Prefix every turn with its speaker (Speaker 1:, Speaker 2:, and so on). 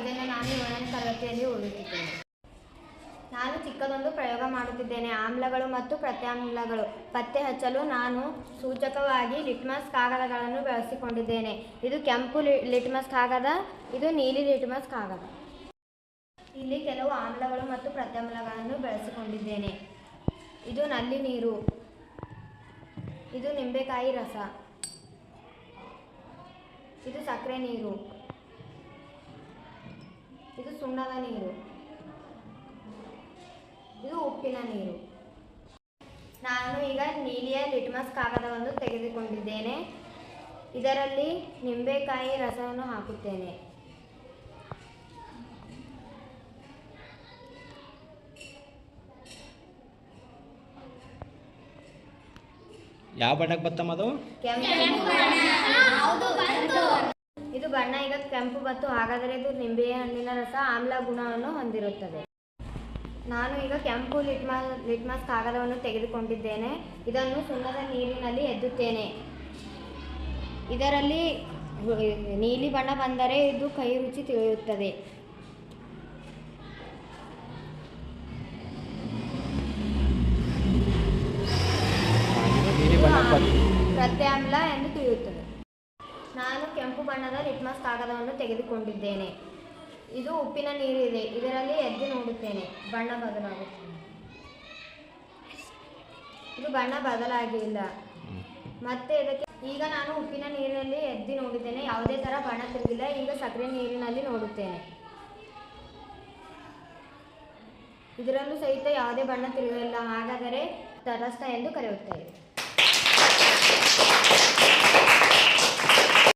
Speaker 1: ವರ್ಧನೆ. ನಾನು 7ನೇ ತರಗತಿಯಲ್ಲಿ ಓದುತ್ತಿದ್ದೇನೆ. ನಾನು ಚಿಕ್ಕದೊಂದು ಪ್ರಯೋಗ ಮಾಡುತ್ತಿದ್ದೇನೆ. ಆಮ್ಲಗಳು ಮತ್ತು ಪ್ರತ್ಯಾಮ್ಲಗಳು ಪತ್ತೆ ಹಚ್ಚಲು ನಾನು ಸೂಚಕವಾಗಿ ಲಿಟ್ಮಸ್ ಕಾಗದಗಳನ್ನು ಬಳಸಿಕೊಂಡಿದ್ದೇನೆ. ಇದು ಕೆಂಪು ಲಿಟ್ಮಸ್ ಕಾಗದ, ಇದು ನೀಲಿ ಲಿಟ್ಮಸ್ ಕಾಗದ. ಇಲ್ಲಿ ಕೆಲವು ಆಮ್ಲಗಳು ಮತ್ತು ಪ್ರತ್ಯಾಮ್ಲಗಳನ್ನು ಬಳಸಿಕೊಂಡಿದ್ದೇನೆ. ಇದು ನಲ್ಲಿ ನೀರು, ಇದು ನಿಂಬೆಕಾಯಿ ರಸ, ಇದು ಸಕ್ಕರೆ ನೀರು, ಇದು ಸುಣ್ಣದ ನೀರು, ಇದು ಉಪ್ಪಿನ ನೀರು. ನಾನು ಈಗ ನೀಲಿಯ ಲಿಟ್ಮಸ್ ಕಾಗದವನ್ನು ತೆಗೆದುಕೊಂಡಿದ್ದೇನೆ. ಇದರಲ್ಲಿ ನಿಂಬೆಕಾಯಿ ರಸವನ್ನು ಹಾಕುತ್ತೇನೆ.
Speaker 2: ಯಾವ ಬಣ್ಣಕ್ಕೆ ಬತ್ತಮ್ಮ ಅದು?
Speaker 1: ಇದು ಬಣ್ಣ ಈಗ ಕೆಂಪು ಬತ್ತು. ಹಾಗಾದರೆ ಇದು ನಿಂಬೆ ಹಣ್ಣಿನ ರಸ ಆಮ್ಲ ಗುಣವನ್ನು ಹೊಂದಿರುತ್ತದೆ. ನಾನು ಈಗ ಕೆಂಪು ಲಿಟ್ಮಸ್ ಕಾಗದವನ್ನು ತೆಗೆದುಕೊಂಡಿದ್ದೇನೆ. ಇದನ್ನು ಸುಣ್ಣದ ನೀರಿನಲ್ಲಿ ಎದ್ದುತ್ತೇನೆ. ಇದರಲ್ಲಿ ನೀಲಿ ಬಣ್ಣ ಬಂದರೆ ಇದು ಕೈ ರುಚಿ ತಿಳಿಯುತ್ತದೆ. ಪ್ರತ್ಯಾಮ್ಲ ಎಂದು ತಿಳಿಯುತ್ತದೆ. ನಾನು ಕೆಂಪು ಬಣ್ಣದ ಲಿಟ್ಮಸ್ ಕಾಗದವನ್ನು ತೆಗೆದುಕೊಂಡಿದ್ದೇನೆ. ಇದು ಉಪ್ಪಿನ ನೀರಿದೆ. ಇದರಲ್ಲಿ ಎದ್ದು ನೋಡುತ್ತೇನೆ, ಬಣ್ಣ ಬದಲಾಗುತ್ತದೆ. ಇದು ಬಣ್ಣ ಬದಲಾಗಿಲ್ಲ. ಮತ್ತೆ ಇದಕ್ಕೆ ಈಗ ನಾನು ಉಪ್ಪಿನ ನೀರಿನಲ್ಲಿ ಎದ್ದು ನೋಡಿದ್ದೇನೆ, ಯಾವುದೇ ಥರ ಬಣ್ಣ ತಿರುಗಿಲ್ಲ. ಈಗ ಸಕ್ಕರೆ ನೀರಿನಲ್ಲಿ ನೋಡುತ್ತೇನೆ, ಇದರಲ್ಲೂ ಸಹಿತ ಯಾವುದೇ ಬಣ್ಣ ತಿರುಗಿಲ್ಲ. ಹಾಗಾದರೆ ತಟಸ್ಥ ಎಂದು ಕರೆಯುತ್ತೇವೆ.